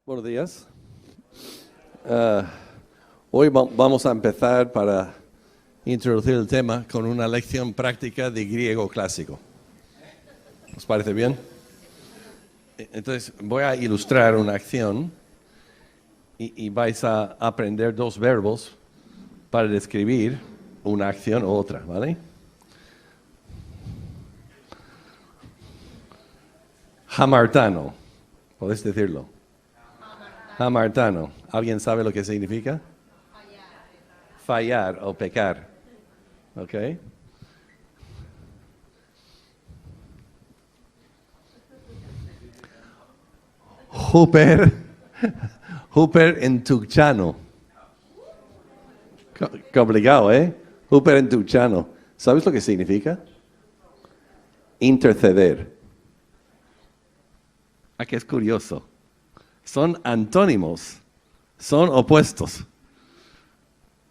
Buenos días. Ah, Hoy vamos a empezar para introducir el tema con una lección práctica de griego clásico. ¿Os parece bien? Entonces voy a ilustrar una acción y vais a aprender dos verbos para describir una acción u otra, ¿vale? Hamartano, ¿podéis decirlo? Hamartano. ¿Alguien sabe lo que significa? Fallar o pecar. ¿Ok? Huper en Tuchano. Complicado, ¿eh? Huper en Tuchano. ¿Sabes lo que significa? Interceder. ¿A qué es curioso? Son antónimos, son opuestos.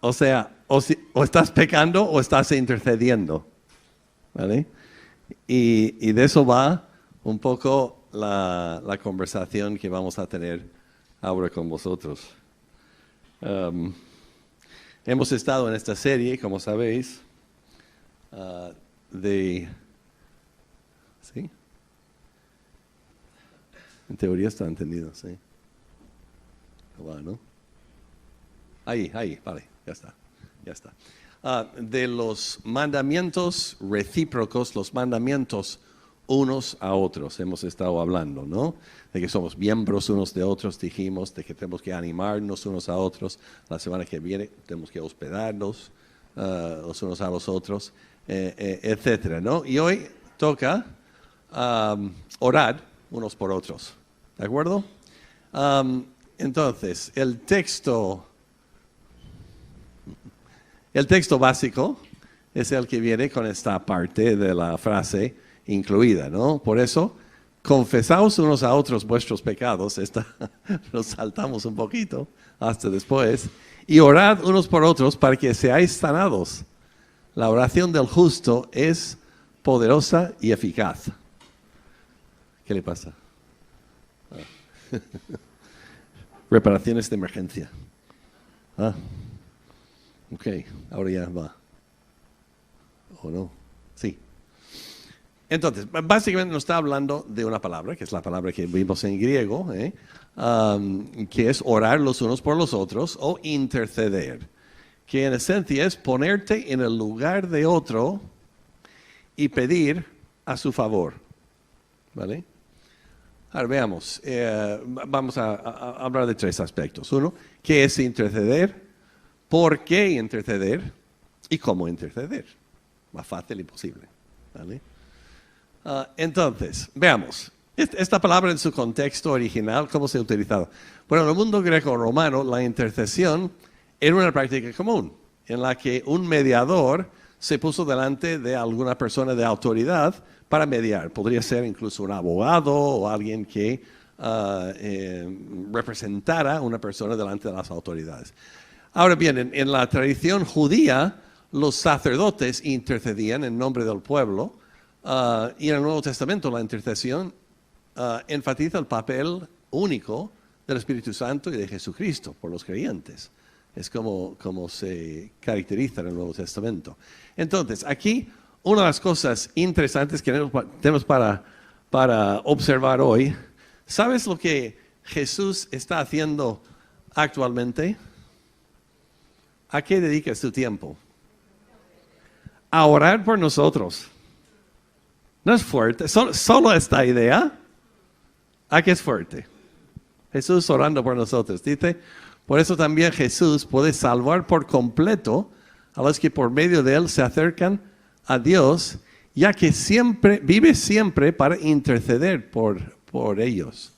O sea, o estás pecando o estás intercediendo. ¿Vale? Y de eso va un poco la conversación que vamos a tener ahora con vosotros. Hemos estado en esta serie, como sabéis, ¿sí? En teoría está entendido, sí. Bueno. Ahí, vale, ya está. De los mandamientos recíprocos, los mandamientos unos a otros, hemos estado hablando, ¿no? De que somos miembros unos de otros, dijimos, de que tenemos que animarnos unos a otros. La semana que viene tenemos que hospedarnos los unos a los otros, etcétera, ¿no? Y hoy toca orar unos por otros, ¿de acuerdo? Entonces, el texto básico es el que viene con esta parte de la frase incluida, ¿no? Por eso, confesaos unos a otros vuestros pecados, nos saltamos un poquito hasta después, y orad unos por otros para que seáis sanados. La oración del justo es poderosa y eficaz. ¿Qué le pasa? Reparaciones de emergencia. Ok, ahora ya va. ¿O no? Sí. Entonces, básicamente nos está hablando de una palabra, que es la palabra que vimos en griego, que es orar los unos por los otros o interceder, que en esencia es ponerte en el lugar de otro y pedir a su favor. ¿Vale? Ahora veamos, vamos a hablar de tres aspectos. Uno, ¿qué es interceder? ¿Por qué interceder? ¿Y cómo interceder? Más fácil y posible. ¿Vale? Entonces, veamos. Esta palabra en su contexto original, ¿cómo se ha utilizado? Bueno, en el mundo greco-romano, la intercesión era una práctica común, en la que un mediador se puso delante de alguna persona de autoridad para mediar. Podría ser incluso un abogado o alguien que representara a una persona delante de las autoridades. Ahora bien, en la tradición judía, los sacerdotes intercedían en nombre del pueblo, y en el Nuevo Testamento la intercesión enfatiza el papel único del Espíritu Santo y de Jesucristo por los creyentes. Es como se caracteriza en el Nuevo Testamento. Entonces, aquí una de las cosas interesantes que tenemos para observar hoy, ¿sabes lo que Jesús está haciendo actualmente? ¿A qué dedica su tiempo? A orar por nosotros. No es fuerte, solo esta idea. ¿A qué es fuerte? Jesús orando por nosotros. Dice, por eso también Jesús puede salvar por completo a los que por medio de él se acercan a Dios, ya que vive siempre para interceder por ellos.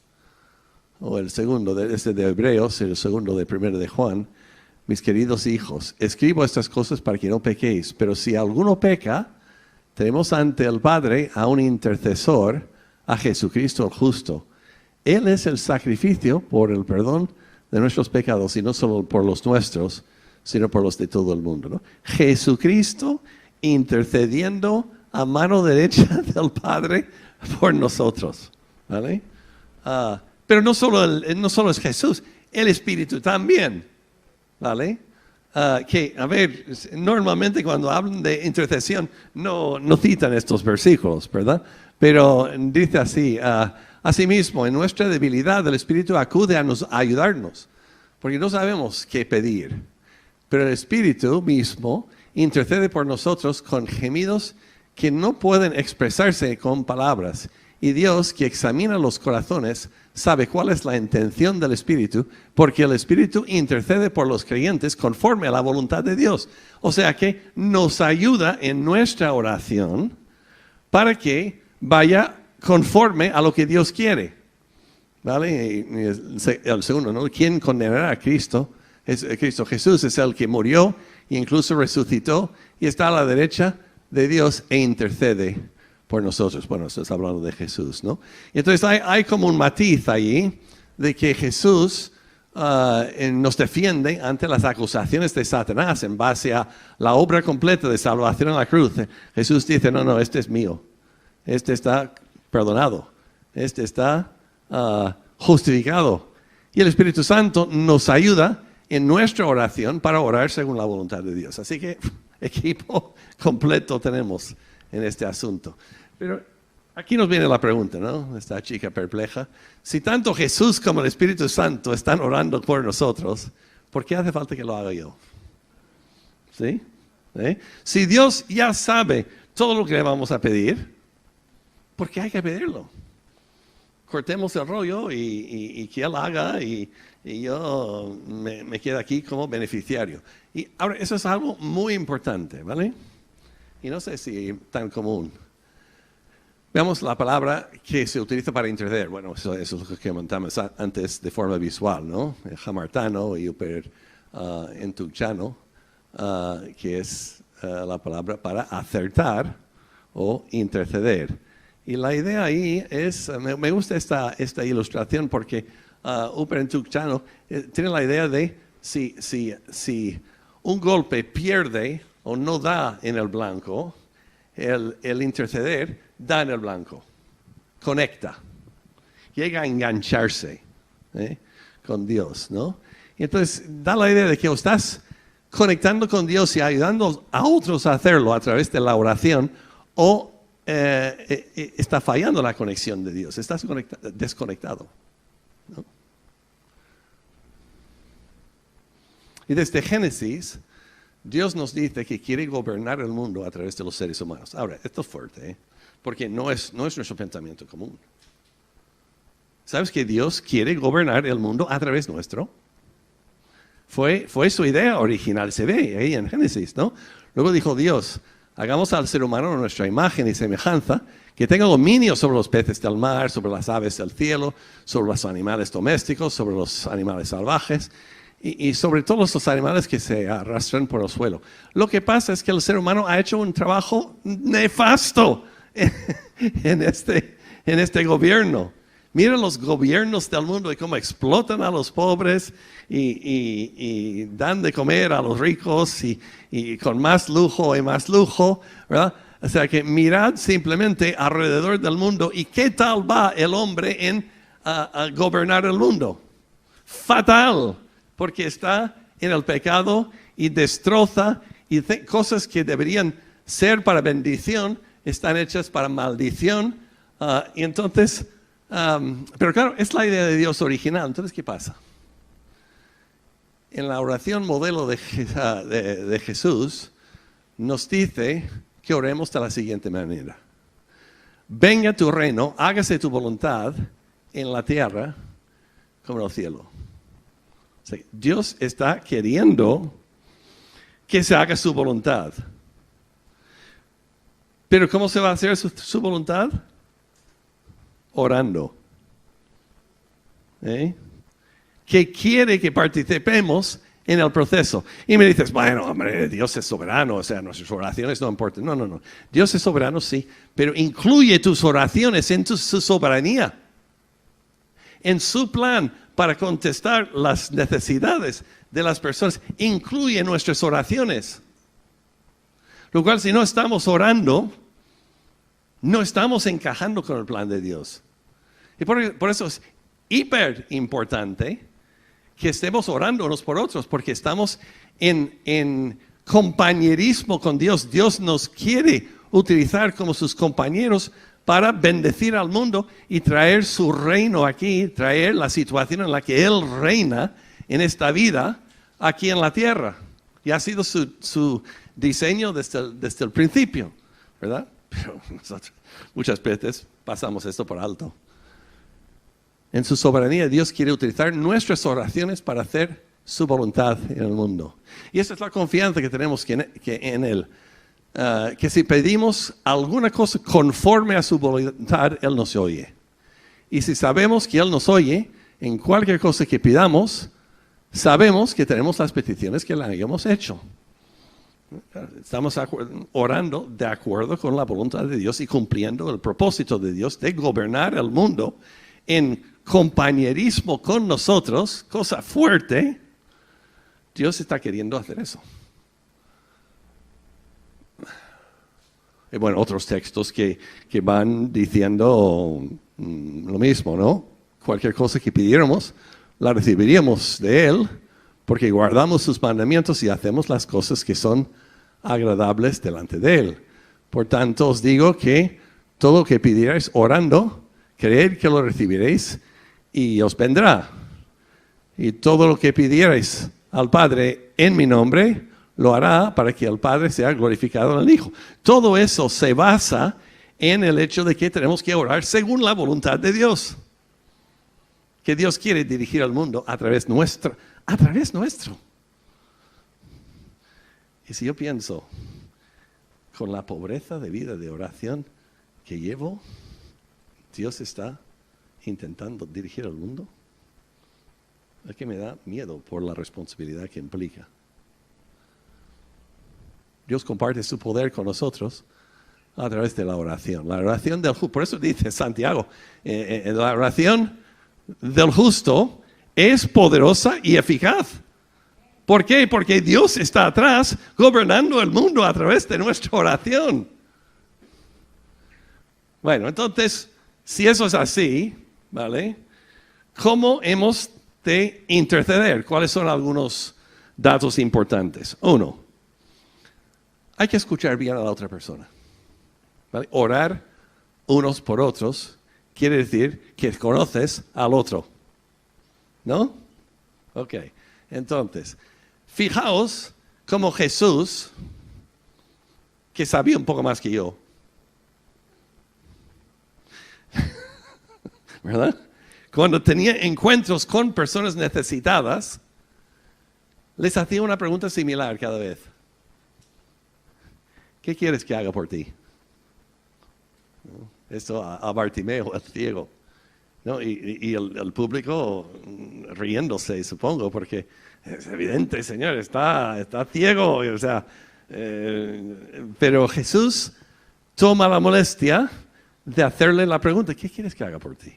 O el segundo, de Hebreos, el segundo de primero de Juan. Mis queridos hijos, escribo estas cosas para que no pequéis, pero si alguno peca, tenemos ante el Padre a un intercesor, a Jesucristo el justo. Él es el sacrificio por el perdón de nuestros pecados, y no solo por los nuestros, sino por los de todo el mundo, ¿no? Jesucristo intercediendo a mano derecha del Padre por nosotros, ¿vale? Pero no solo es Jesús, el Espíritu también. ¿Vale? A ver, normalmente cuando hablan de intercesión no citan estos versículos, ¿verdad? Pero dice así, asimismo, en nuestra debilidad el Espíritu acude a ayudarnos, porque no sabemos qué pedir. Pero el Espíritu mismo intercede por nosotros con gemidos que no pueden expresarse con palabras. Y Dios, que examina los corazones, sabe cuál es la intención del Espíritu, porque el Espíritu intercede por los creyentes conforme a la voluntad de Dios. O sea que nos ayuda en nuestra oración para que vaya conforme a lo que Dios quiere. ¿Vale? Y el segundo, ¿no? ¿Quién condenará a Cristo? Cristo Jesús es el que murió e incluso resucitó y está a la derecha de Dios e intercede por nosotros. Bueno, esto está hablando de Jesús, ¿no? Entonces hay como un matiz ahí de que Jesús nos defiende ante las acusaciones de Satanás en base a la obra completa de salvación en la cruz. Jesús dice, no, este es mío. Este está perdonado. Este está justificado. Y el Espíritu Santo nos ayuda en nuestra oración para orar según la voluntad de Dios. Así que equipo completo tenemos en este asunto. Pero aquí nos viene la pregunta, ¿no? Esta chica perpleja. Si tanto Jesús como el Espíritu Santo están orando por nosotros, ¿por qué hace falta que lo haga yo? ¿Sí? Si Dios ya sabe todo lo que le vamos a pedir, ¿por qué hay que pedirlo? Cortemos el rollo y que Él haga y yo me quedo aquí como beneficiario. Y ahora, eso es algo muy importante, ¿vale? Y no sé si tan común. Veamos la palabra que se utiliza para interceder. Bueno, eso es lo que comentamos antes de forma visual, ¿no? El jamartano y upper entuchano, que es la palabra para acertar o interceder. Y la idea ahí es, me gusta esta ilustración porque upper entuchano tiene la idea de si un golpe pierde o no da en el blanco, el interceder da en el blanco, conecta, llega a engancharse con Dios, ¿no? Y entonces da la idea de que estás conectando con Dios y ayudando a otros a hacerlo a través de la oración, o está fallando la conexión de Dios, estás desconectado, ¿no? Y desde Génesis, Dios nos dice que quiere gobernar el mundo a través de los seres humanos. Ahora, esto es fuerte, porque no es nuestro pensamiento común. ¿Sabes que Dios quiere gobernar el mundo a través nuestro? Fue su idea original, se ve ahí en Génesis, ¿no? Luego dijo Dios, hagamos al ser humano a nuestra imagen y semejanza, que tenga dominio sobre los peces del mar, sobre las aves del cielo, sobre los animales domésticos, sobre los animales salvajes, y sobre todos los animales que se arrastran por el suelo. Lo que pasa es que el ser humano ha hecho un trabajo nefasto en este gobierno. Miren los gobiernos del mundo y cómo explotan a los pobres y dan de comer a los ricos y con más lujo, ¿verdad? O sea que mirad simplemente alrededor del mundo y qué tal va el hombre en a gobernar el mundo. Fatal. Porque está en el pecado y destroza y cosas que deberían ser para bendición están hechas para maldición. Y entonces, pero claro, es la idea de Dios original. Entonces, ¿qué pasa? En la oración modelo de Jesús nos dice que oremos de la siguiente manera. Venga tu reino, hágase tu voluntad en la tierra como en el cielo. O sea, Dios está queriendo que se haga su voluntad. Pero ¿cómo se va a hacer su voluntad? Orando. Que quiere que participemos en el proceso. Y me dices, bueno, hombre, Dios es soberano, o sea, nuestras oraciones no importan. No. Dios es soberano, sí, pero incluye tus oraciones en su soberanía. En su plan para contestar las necesidades de las personas, incluye nuestras oraciones. Lo cual, si no estamos orando, no estamos encajando con el plan de Dios. Y por eso hiper importante que estemos orando unos por otros, porque estamos en compañerismo con Dios. Dios nos quiere utilizar como sus compañeros para bendecir al mundo y traer su reino aquí, traer la situación en la que Él reina en esta vida aquí en la tierra. Y ha sido su diseño desde el principio, ¿verdad? Pero nosotros muchas veces pasamos esto por alto. En su soberanía, Dios quiere utilizar nuestras oraciones para hacer su voluntad en el mundo. Y esa es la confianza que tenemos que en Él. Que si pedimos alguna cosa conforme a su voluntad, Él nos oye. Y si sabemos que Él nos oye, en cualquier cosa que pidamos, sabemos que tenemos las peticiones que le hayamos hecho. Estamos orando de acuerdo con la voluntad de Dios y cumpliendo el propósito de Dios de gobernar el mundo en compañerismo con nosotros, cosa fuerte. Dios está queriendo hacer eso. Y bueno, otros textos que van diciendo lo mismo, ¿no? Cualquier cosa que pidiéramos, la recibiríamos de Él, porque guardamos sus mandamientos y hacemos las cosas que son agradables delante de Él. Por tanto, os digo que todo lo que pidierais orando, creed que lo recibiréis y os vendrá. Y todo lo que pidierais al Padre en mi nombre, lo hará para que el Padre sea glorificado en el Hijo. Todo eso se basa en el hecho de que tenemos que orar según la voluntad de Dios. Que Dios quiere dirigir al mundo a través nuestro. Y si yo pienso, con la pobreza de vida de oración que llevo, Dios está intentando dirigir al mundo. Es que me da miedo por la responsabilidad que implica. Dios comparte su poder con nosotros a través de la oración. La oración del justo, por eso dice Santiago, la oración del justo es poderosa y eficaz. ¿Por qué? Porque Dios está atrás gobernando el mundo a través de nuestra oración. Bueno, entonces, si eso es así, ¿vale? ¿Cómo hemos de interceder? ¿Cuáles son algunos datos importantes? Uno, hay que escuchar bien a la otra persona. ¿Vale? Orar unos por otros quiere decir que conoces al otro. ¿No? Ok. Entonces, fijaos cómo Jesús, que sabía un poco más que yo, ¿verdad? Cuando tenía encuentros con personas necesitadas, les hacía una pregunta similar cada vez. ¿Qué quieres que haga por ti? ¿No? Esto a Bartimeo, el ciego. ¿No? Y el público riéndose, supongo, porque es evidente, Señor, está ciego. O sea, pero Jesús toma la molestia de hacerle la pregunta, ¿qué quieres que haga por ti?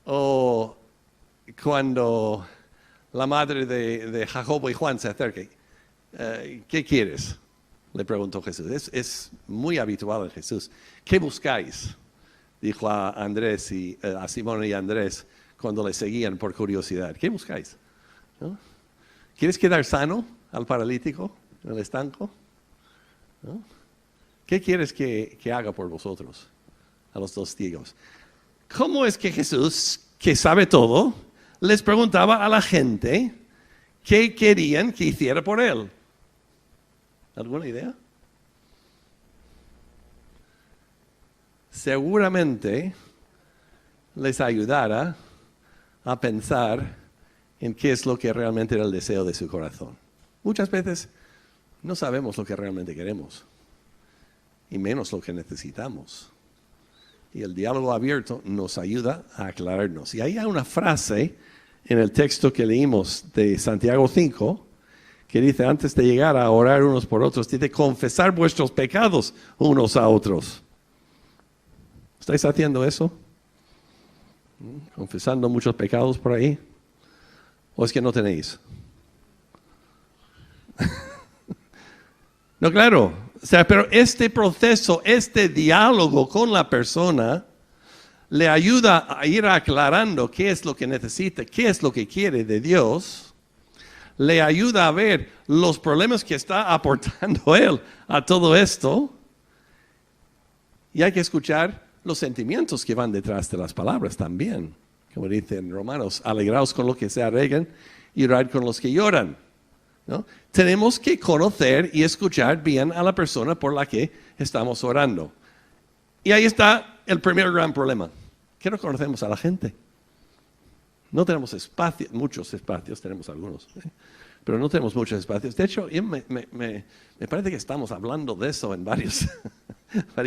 O cuando la madre de Jacobo y Juan se acerca, ¿qué quieres? Le preguntó Jesús. Es muy habitual en Jesús. ¿Qué buscáis? Dijo a Andrés a Simón y Andrés cuando le seguían por curiosidad. ¿Qué buscáis? ¿No? ¿Quieres quedar sano al paralítico en el estanco? ¿No? ¿Qué quieres que haga por vosotros? A los dos ciegos. ¿Cómo es que Jesús, que sabe todo, les preguntaba a la gente qué querían que hiciera por él? ¿Alguna idea? Seguramente les ayudara a pensar en qué es lo que realmente era el deseo de su corazón. Muchas veces no sabemos lo que realmente queremos, y menos lo que necesitamos. Y el diálogo abierto nos ayuda a aclararnos. Y ahí hay una frase en el texto que leímos de Santiago 5, que dice, antes de llegar a orar unos por otros, dice, confesar vuestros pecados unos a otros. ¿Estáis haciendo eso? ¿Confesando muchos pecados por ahí? ¿O es que no tenéis? No, claro. O sea, pero este proceso, este diálogo con la persona, le ayuda a ir aclarando qué es lo que necesita, qué es lo que quiere de Dios, le ayuda a ver los problemas que está aportando él a todo esto, y hay que escuchar los sentimientos que van detrás de las palabras también. Como dicen Romanos, alegraos con los que se alegran y llorad con los que lloran, ¿no? Tenemos que conocer y escuchar bien a la persona por la que estamos orando. Y ahí está el primer gran problema, que no conocemos a la gente. No tenemos espacio, muchos espacios, tenemos algunos, pero no tenemos muchos espacios. De hecho, me parece que estamos hablando de eso en varias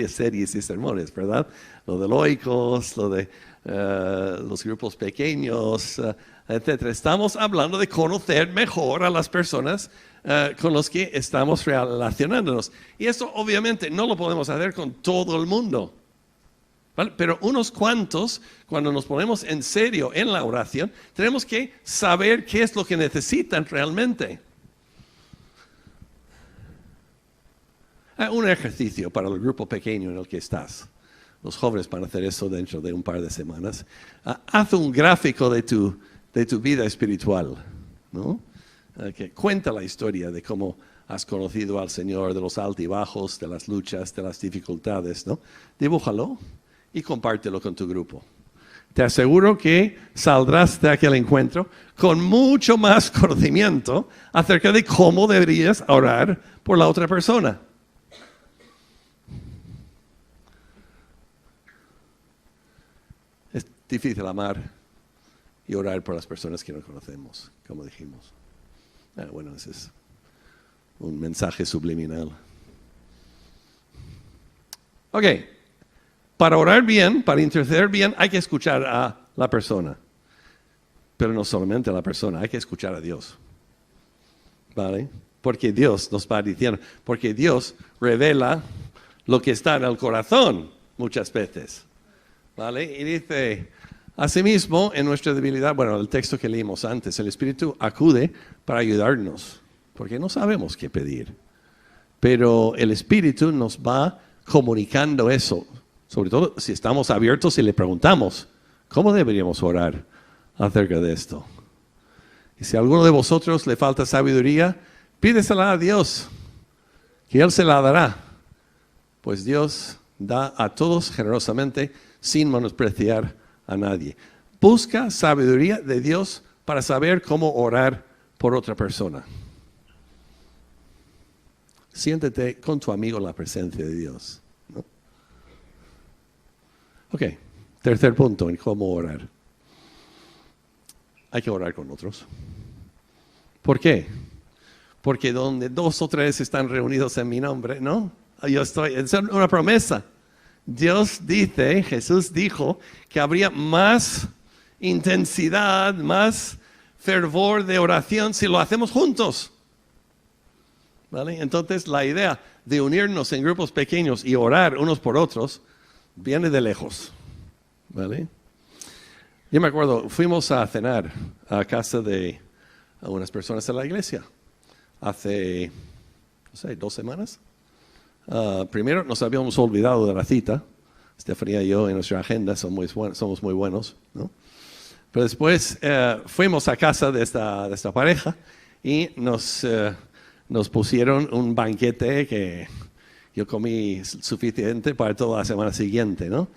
series y sermones, ¿verdad? Lo de loicos, lo de los grupos pequeños, etc. Estamos hablando de conocer mejor a las personas con las que estamos relacionándonos. Y eso obviamente no lo podemos hacer con todo el mundo, ¿vale? Pero unos cuantos, cuando nos ponemos en serio en la oración, tenemos que saber qué es lo que necesitan realmente. Un ejercicio para el grupo pequeño en el que estás. Los jóvenes van a hacer eso dentro de un par de semanas. Haz un gráfico de tu vida espiritual, ¿no? Que cuenta la historia de cómo has conocido al Señor, de los altibajos, de las luchas, de las dificultades, ¿no? Dibújalo y compártelo con tu grupo. Te aseguro que saldrás de aquel encuentro con mucho más conocimiento acerca de cómo deberías orar por la otra persona. Es difícil amar y orar por las personas que no conocemos, como dijimos. Bueno, ese es un mensaje subliminal. Ok. Para orar bien, para interceder bien, hay que escuchar a la persona. Pero no solamente a la persona, hay que escuchar a Dios. ¿Vale? Porque Dios nos va diciendo, porque Dios revela lo que está en el corazón muchas veces. ¿Vale? Y dice, asimismo, en nuestra debilidad, bueno, el texto que leímos antes, el Espíritu acude para ayudarnos, porque no sabemos qué pedir. Pero el Espíritu nos va comunicando eso. Sobre todo si estamos abiertos y le preguntamos, ¿cómo deberíamos orar acerca de esto? Y si a alguno de vosotros le falta sabiduría, pídesela a Dios, que Él se la dará. Pues Dios da a todos generosamente, sin menospreciar a nadie. Busca sabiduría de Dios para saber cómo orar por otra persona. Siéntete con tu amigo en la presencia de Dios. Ok, tercer punto en cómo orar. Hay que orar con otros. ¿Por qué? Porque donde 2 o 3 están reunidos en mi nombre, ¿no? Es una promesa. Dios dice, Jesús dijo, que habría más intensidad, más fervor de oración si lo hacemos juntos. ¿Vale? Entonces la idea de unirnos en grupos pequeños y orar unos por otros viene de lejos, ¿vale? Yo me acuerdo, fuimos a cenar a casa de unas personas de la iglesia hace, no sé, 2 semanas. Primero nos habíamos olvidado de la cita. Estefanía y yo en nuestra agenda somos muy buenos, ¿no? Pero después fuimos a casa de esta pareja y nos pusieron un banquete que yo comí suficiente para toda la semana siguiente, ¿no?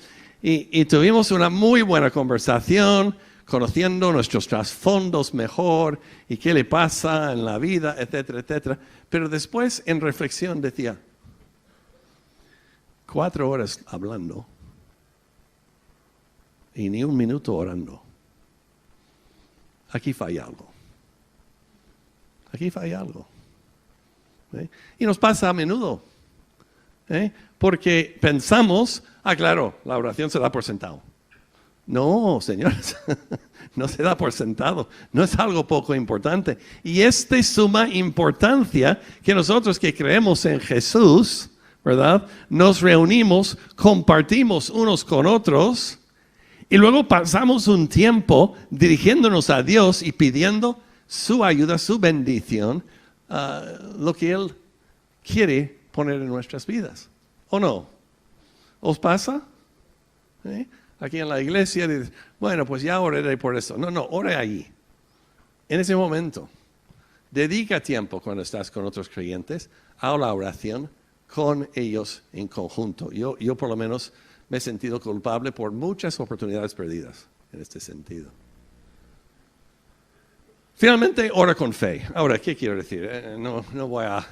Y tuvimos una muy buena conversación, conociendo nuestros trasfondos mejor y qué le pasa en la vida, etcétera, etcétera. Pero después, en reflexión, decía, 4 horas hablando y ni 1 minuto orando. Aquí falla algo. Aquí falla algo. ¿Eh? Y nos pasa a menudo. Porque pensamos, claro, la oración se da por sentado. No, señores, no se da por sentado. No es algo poco importante. Y es de suma importancia que nosotros que creemos en Jesús, ¿verdad? Nos reunimos, compartimos unos con otros y luego pasamos un tiempo dirigiéndonos a Dios y pidiendo su ayuda, su bendición, lo que Él quiere poner en nuestras vidas. ¿O no? ¿Os pasa? aquí en la iglesia, dices, bueno, pues ya oraré por eso. No, ore allí. En ese momento, dedica tiempo cuando estás con otros creyentes a la oración con ellos en conjunto. Yo por lo menos me he sentido culpable por muchas oportunidades perdidas en este sentido. Finalmente, ora con fe. Ahora, ¿qué quiero decir? No voy a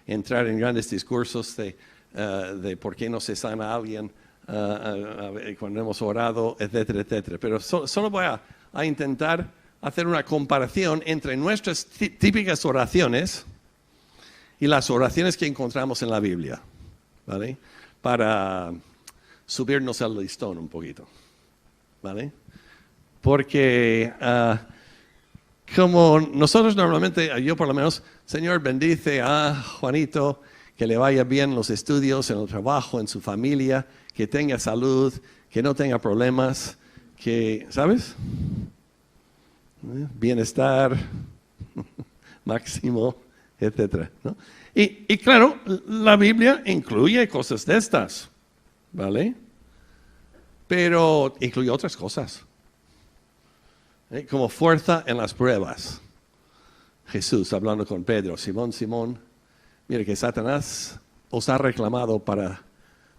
entrar en grandes discursos de por qué no se sana a alguien cuando hemos orado, etcétera, etcétera. Pero solo voy a intentar hacer una comparación entre nuestras típicas oraciones y las oraciones que encontramos en la Biblia, ¿vale? Para subirnos al listón un poquito, ¿vale? Porque como nosotros normalmente, yo por lo menos, Señor, bendice a Juanito, que le vaya bien en los estudios, en el trabajo, en su familia, que tenga salud, que no tenga problemas, que, ¿sabes? Bienestar máximo, etcétera, ¿no? Y claro, la Biblia incluye cosas de estas, ¿vale? Pero incluye otras cosas. Como fuerza en las pruebas. Jesús hablando con Pedro, Simón, Simón, mire que Satanás os ha reclamado para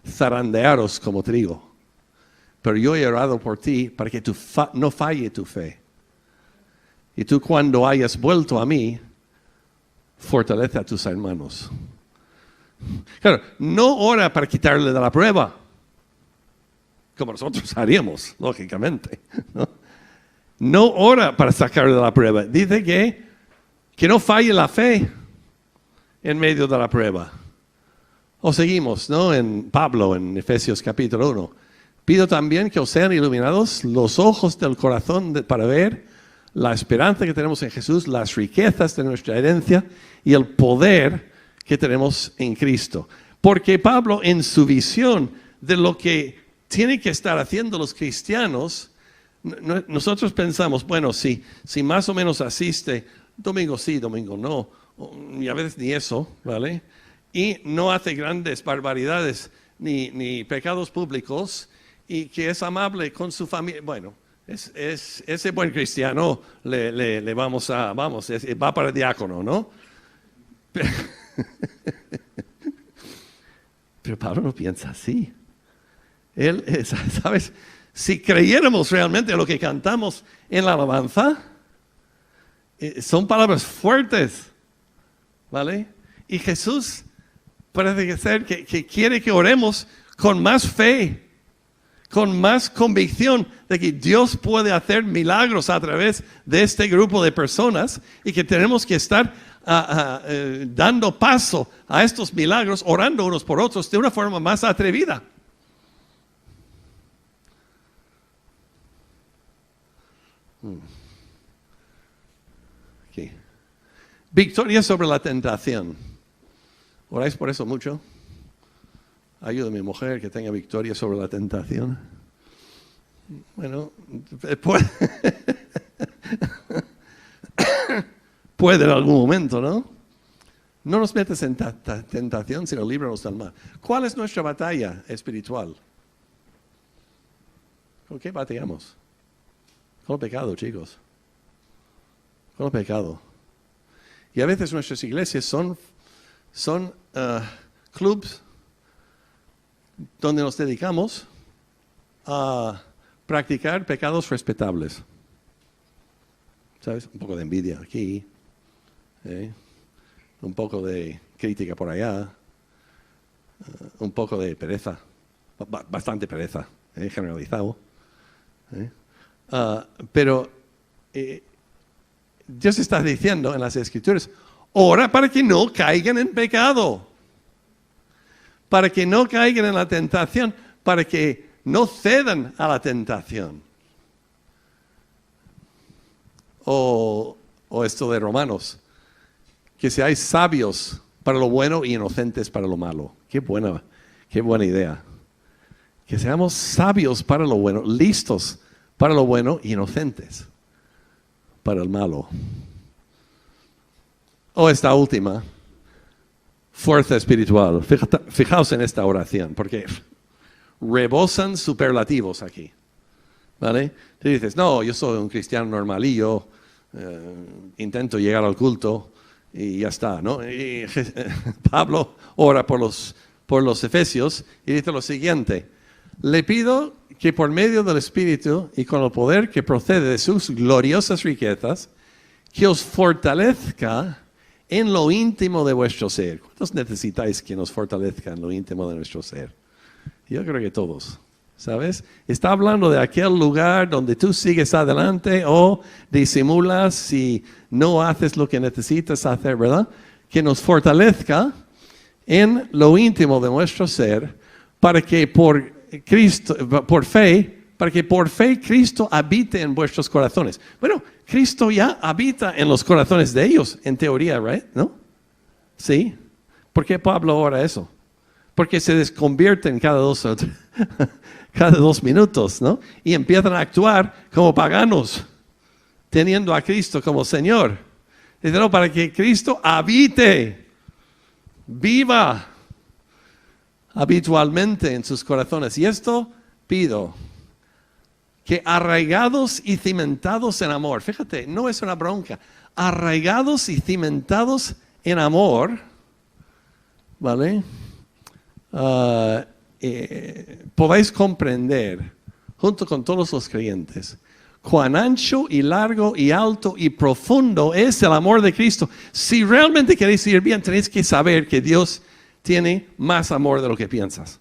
zarandearos como trigo, pero yo he orado por ti para que no falle tu fe. Y tú cuando hayas vuelto a mí, fortalece a tus hermanos. Claro, no ora para quitarle de la prueba, como nosotros haríamos, lógicamente, ¿no? No ora para sacarle de la prueba. Dice que no falle la fe en medio de la prueba. O seguimos, ¿no? En Pablo, en Efesios capítulo 1. Pido también que os sean iluminados los ojos del corazón para ver la esperanza que tenemos en Jesús, las riquezas de nuestra herencia y el poder que tenemos en Cristo. Porque Pablo, en su visión de lo que tienen que estar haciendo los cristianos, nosotros pensamos, bueno, si más o menos asiste, domingo sí, domingo no, y a veces ni eso, ¿vale? Y no hace grandes barbaridades ni pecados públicos, y que es amable con su familia. Bueno, ese buen cristiano le vamos, va para el diácono, ¿no? Pero Pablo no piensa así. Él, ¿sabes? Si creyéramos realmente lo que cantamos en la alabanza, son palabras fuertes, ¿vale? Y Jesús parece ser que quiere que oremos con más fe, con más convicción de que Dios puede hacer milagros a través de este grupo de personas y que tenemos que estar dando paso a estos milagros, orando unos por otros de una forma más atrevida. Okay. Victoria sobre la tentación. ¿Oráis por eso mucho? Ayúdame, mujer, que tenga victoria sobre la tentación. Bueno, puede en algún momento, ¿no? No nos metes en tentación, sino líbranos del mal. ¿Cuál es nuestra batalla espiritual? ¿Con qué batallamos? Con el pecado, chicos. Con el pecado. Y a veces nuestras iglesias son clubs donde nos dedicamos a practicar pecados respetables. ¿Sabes? Un poco de envidia aquí, un poco de crítica por allá, un poco de pereza, bastante pereza, generalizado. Pero Dios está diciendo en las Escrituras, ora para que no caigan en pecado, para que no caigan en la tentación, para que no cedan a la tentación. O esto de Romanos, que seáis sabios para lo bueno y inocentes para lo malo. Qué buena idea. Que seamos sabios para lo bueno, listos para lo bueno y inocentes para el malo. O esta última, fuerza espiritual. Fijaos en esta oración, porque rebosan superlativos aquí. ¿vale? Tú dices, no, yo soy un cristiano normalillo, intento llegar al culto y ya está, ¿no? Y Pablo ora por los efesios y dice lo siguiente: le pido que por medio del Espíritu y con el poder que procede de sus gloriosas riquezas, que os fortalezca en lo íntimo de vuestro ser. ¿Cuántos necesitáis que nos fortalezca en lo íntimo de nuestro ser? Yo creo que todos, ¿sabes? Está hablando de aquel lugar donde tú sigues adelante o disimulas y no haces lo que necesitas hacer, ¿verdad? Que nos fortalezca en lo íntimo de nuestro ser para que por fe Cristo habite en vuestros corazones. Bueno, Cristo ya habita en los corazones de ellos, en teoría, ¿right? ¿No? Sí. ¿Por qué Pablo ora eso? Porque se desconvierten cada dos minutos, ¿no? Y empiezan a actuar como paganos, teniendo a Cristo como Señor. Dice, no, para que Cristo habite, viva habitualmente en sus corazones. Y esto pido, que arraigados y cimentados en amor, fíjate, no es una bronca, arraigados y cimentados en amor, ¿vale? Podáis comprender, junto con todos los creyentes, cuán ancho y largo y alto y profundo es el amor de Cristo. Si realmente queréis ir bien, tenéis que saber que Dios tiene más amor de lo que piensas.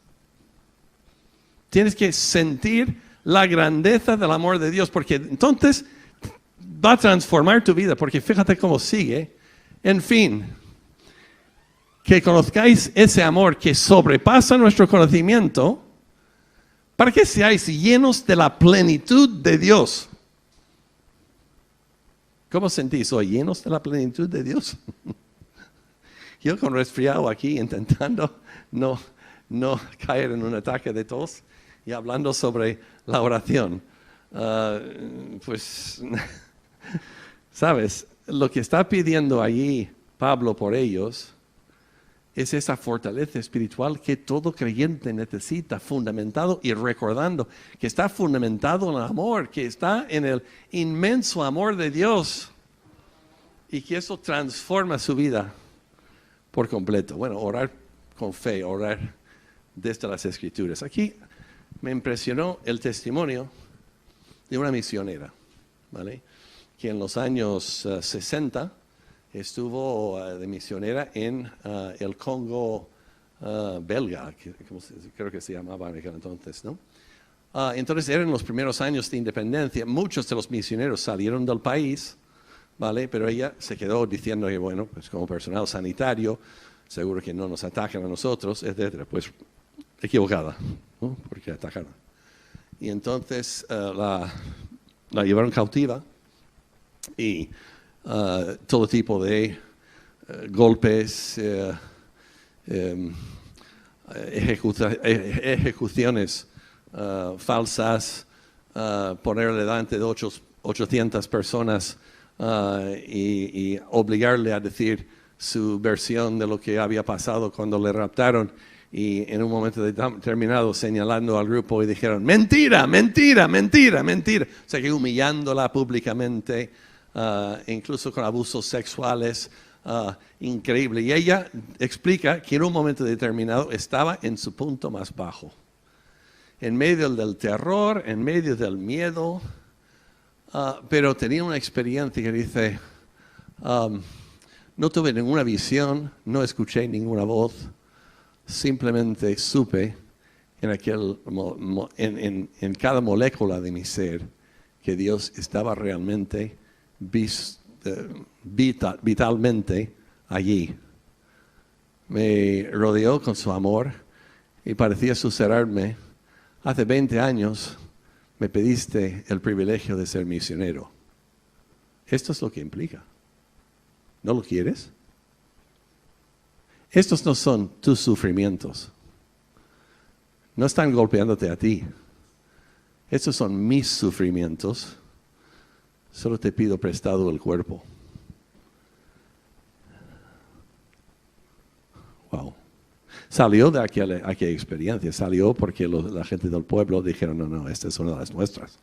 Tienes que sentir la grandeza del amor de Dios, porque entonces va a transformar tu vida, porque fíjate cómo sigue. En fin, que conozcáis ese amor que sobrepasa nuestro conocimiento, para que seáis llenos de la plenitud de Dios. ¿Cómo sentís hoy? ¿Llenos de la plenitud de Dios? Yo con resfriado aquí intentando no caer en un ataque de tos y hablando sobre la oración. Pues, ¿sabes? Lo que está pidiendo allí Pablo por ellos es esa fortaleza espiritual que todo creyente necesita, fundamentado y recordando que está fundamentado en el amor, que está en el inmenso amor de Dios y que eso transforma su vida por completo. Bueno, orar con fe, orar desde las Escrituras. Aquí me impresionó el testimonio de una misionera, ¿vale? Que en los años 60 estuvo de misionera en el Congo belga, creo que se llamaba en aquel entonces, ¿no? Entonces eran los primeros años de independencia. Muchos de los misioneros salieron del país, ¿vale? Pero ella se quedó diciendo que, bueno, pues como personal sanitario, seguro que no nos atacan a nosotros, etcétera. Pues equivocada, ¿no? Porque atacaron. Y entonces la llevaron cautiva y todo tipo de golpes, ejecuciones falsas, ponerle delante de 800 personas y obligarle a decir su versión de lo que había pasado cuando le raptaron, y en un momento determinado señalando al grupo y dijeron, mentira, mentira, mentira, mentira. O sea que humillándola públicamente, incluso con abusos sexuales, increíble. Y ella explica que en un momento determinado estaba en su punto más bajo. En medio del terror, en medio del miedo, pero tenía una experiencia que dice, no tuve ninguna visión, no escuché ninguna voz, simplemente supe en cada molécula de mi ser que Dios estaba realmente vitalmente allí. Me rodeó con su amor y parecía susurrarme, hace 20 años me pediste el privilegio de ser misionero. Esto es lo que implica. ¿No lo quieres? Estos no son tus sufrimientos. No están golpeándote a ti. Estos son mis sufrimientos. Solo te pido prestado el cuerpo. Wow. Salió de aquella experiencia. Salió porque la gente del pueblo dijeron, no, esta es una de las nuestras.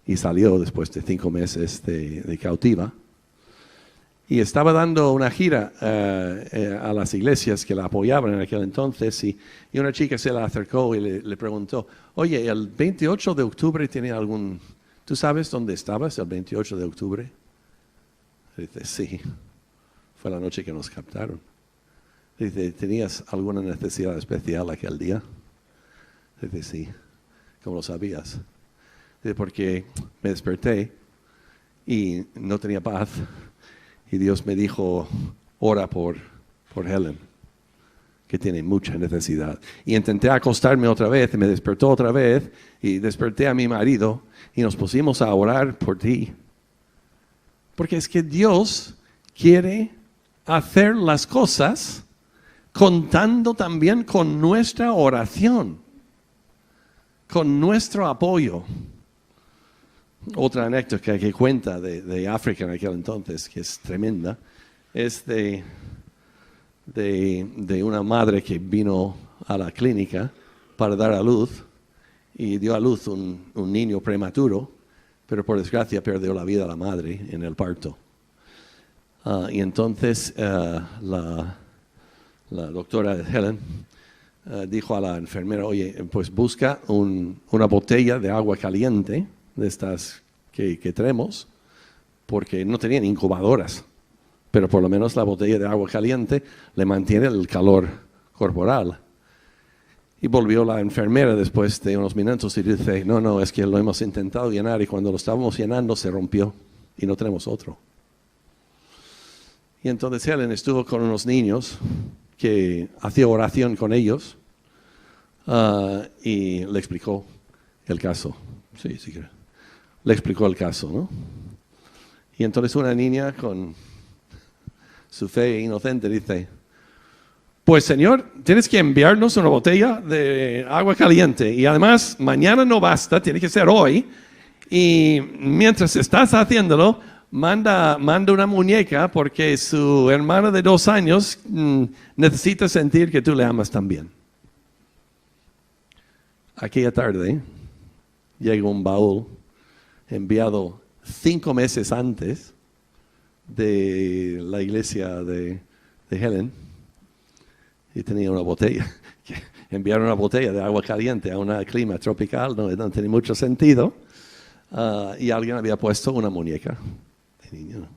y salió después de 5 meses de cautiva. Y estaba dando una gira a las iglesias que la apoyaban en aquel entonces y una chica se la acercó y le preguntó, oye, ¿el 28 de octubre tiene algún... ¿Tú sabes dónde estabas el 28 de octubre? Dice, sí, fue la noche que nos captaron. Dice, ¿tenías alguna necesidad especial aquel día? Dice, sí, ¿cómo lo sabías? Dice, porque me desperté y no tenía paz. Y Dios me dijo, ora por Helen, que tiene mucha necesidad. Y intenté acostarme otra vez, y me despertó otra vez, y desperté a mi marido, y nos pusimos a orar por ti. Porque es que Dios quiere hacer las cosas contando también con nuestra oración, con nuestro apoyo. Otra anécdota que cuenta de África en aquel entonces, que es tremenda, es de una madre que vino a la clínica para dar a luz y dio a luz un niño prematuro, pero por desgracia perdió la vida la madre en el parto. Y entonces la doctora Helen dijo a la enfermera, oye, pues busca una botella de agua caliente, de estas que tenemos, porque no tenían incubadoras, pero por lo menos la botella de agua caliente le mantiene el calor corporal. Y volvió la enfermera después de unos minutos y dice, no, es que lo hemos intentado llenar y cuando lo estábamos llenando se rompió y no tenemos otro. Y entonces Helen estuvo con unos niños que hacía oración con ellos y le explicó el caso. Sí, le explicó el caso, ¿no? Y entonces una niña con su fe inocente dice, pues Señor, tienes que enviarnos una botella de agua caliente y además mañana no basta, tiene que ser hoy. Y mientras estás haciéndolo, manda una muñeca porque su hermana de 2 años necesita sentir que tú le amas también. Aquella tarde llegó un baúl enviado 5 meses antes de la iglesia de Helen y tenía una botella. Enviaron una botella de agua caliente a un clima tropical, no tiene mucho sentido. Y alguien había puesto una muñeca de niño.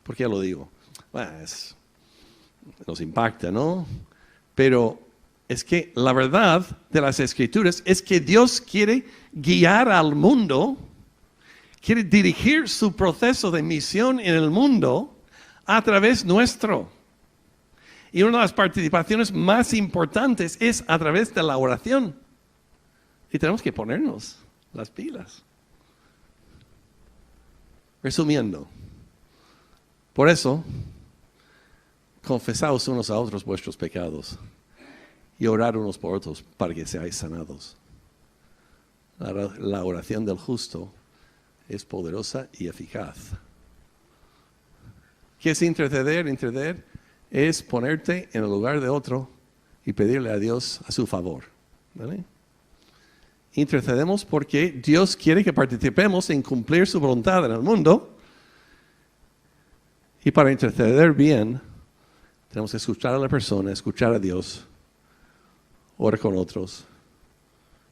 ¿Por qué lo digo? Bueno, nos impacta, ¿no? Pero es que la verdad de las Escrituras es que Dios quiere guiar al mundo, quiere dirigir su proceso de misión en el mundo a través nuestro. Y una de las participaciones más importantes es a través de la oración. Y tenemos que ponernos las pilas. Resumiendo, por eso, confesaos unos a otros vuestros pecados y orad unos por otros para que seáis sanados. La oración del justo es poderosa y eficaz. ¿Qué es interceder? Interceder es ponerte en el lugar de otro y pedirle a Dios a su favor. ¿Vale? Intercedemos porque Dios quiere que participemos en cumplir su voluntad en el mundo. Y para interceder bien, tenemos que escuchar a la persona, escuchar a Dios, orar con otros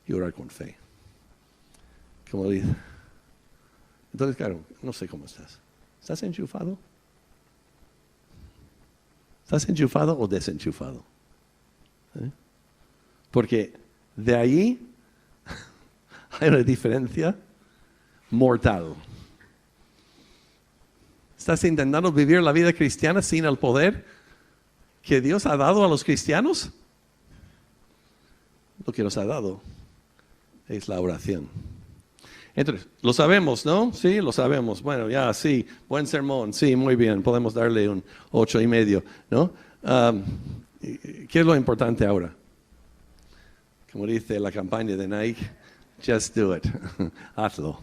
y orar con fe. Como dice. Entonces, claro, no sé cómo estás. ¿Estás enchufado? ¿Estás enchufado o desenchufado? Porque de ahí hay una diferencia mortal. ¿Estás intentando vivir la vida cristiana sin el poder que Dios ha dado a los cristianos? Lo que nos ha dado es la oración. Entonces, lo sabemos, ¿no? Sí, lo sabemos. Bueno, ya, sí, buen sermón, sí, muy bien, podemos darle un 8.5, ¿no? ¿Qué es lo importante ahora? Como dice la campaña de Nike, just do it, hazlo.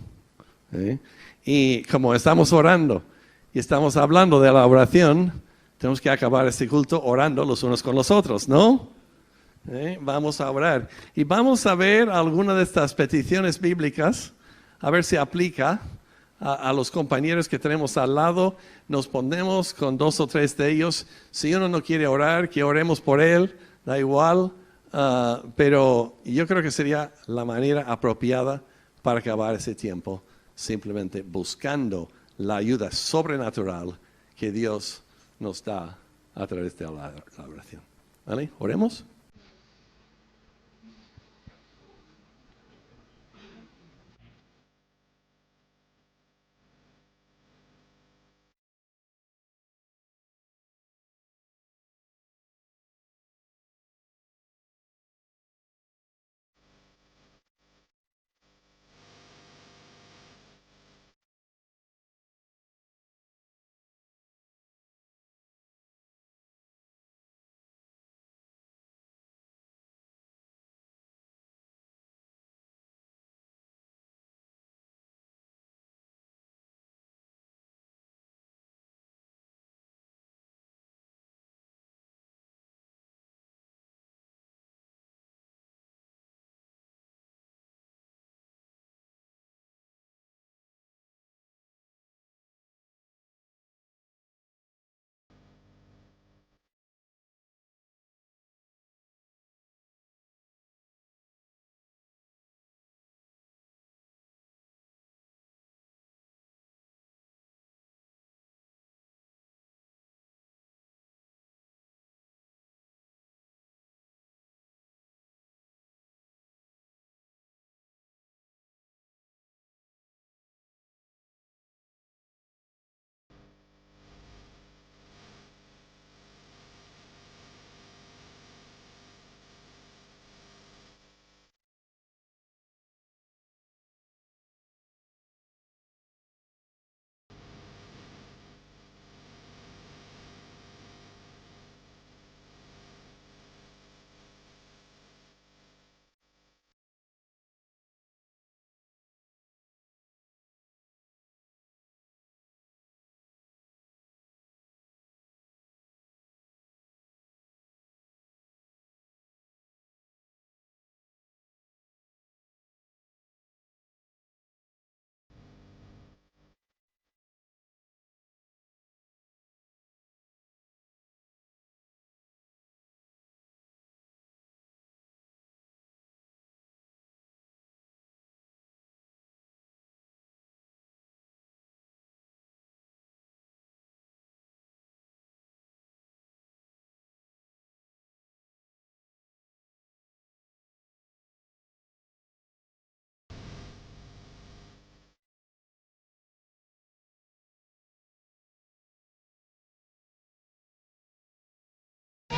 Y como estamos orando y estamos hablando de la oración, tenemos que acabar este culto orando los unos con los otros, ¿no? Vamos a orar. Y vamos a ver alguna de estas peticiones bíblicas, a ver si aplica a los compañeros que tenemos al lado. Nos ponemos con 2 o 3 de ellos. Si uno no quiere orar, que oremos por él, da igual. Pero yo creo que sería la manera apropiada para acabar ese tiempo, simplemente buscando la ayuda sobrenatural que Dios nos da a través de la oración. ¿Vale? Oremos.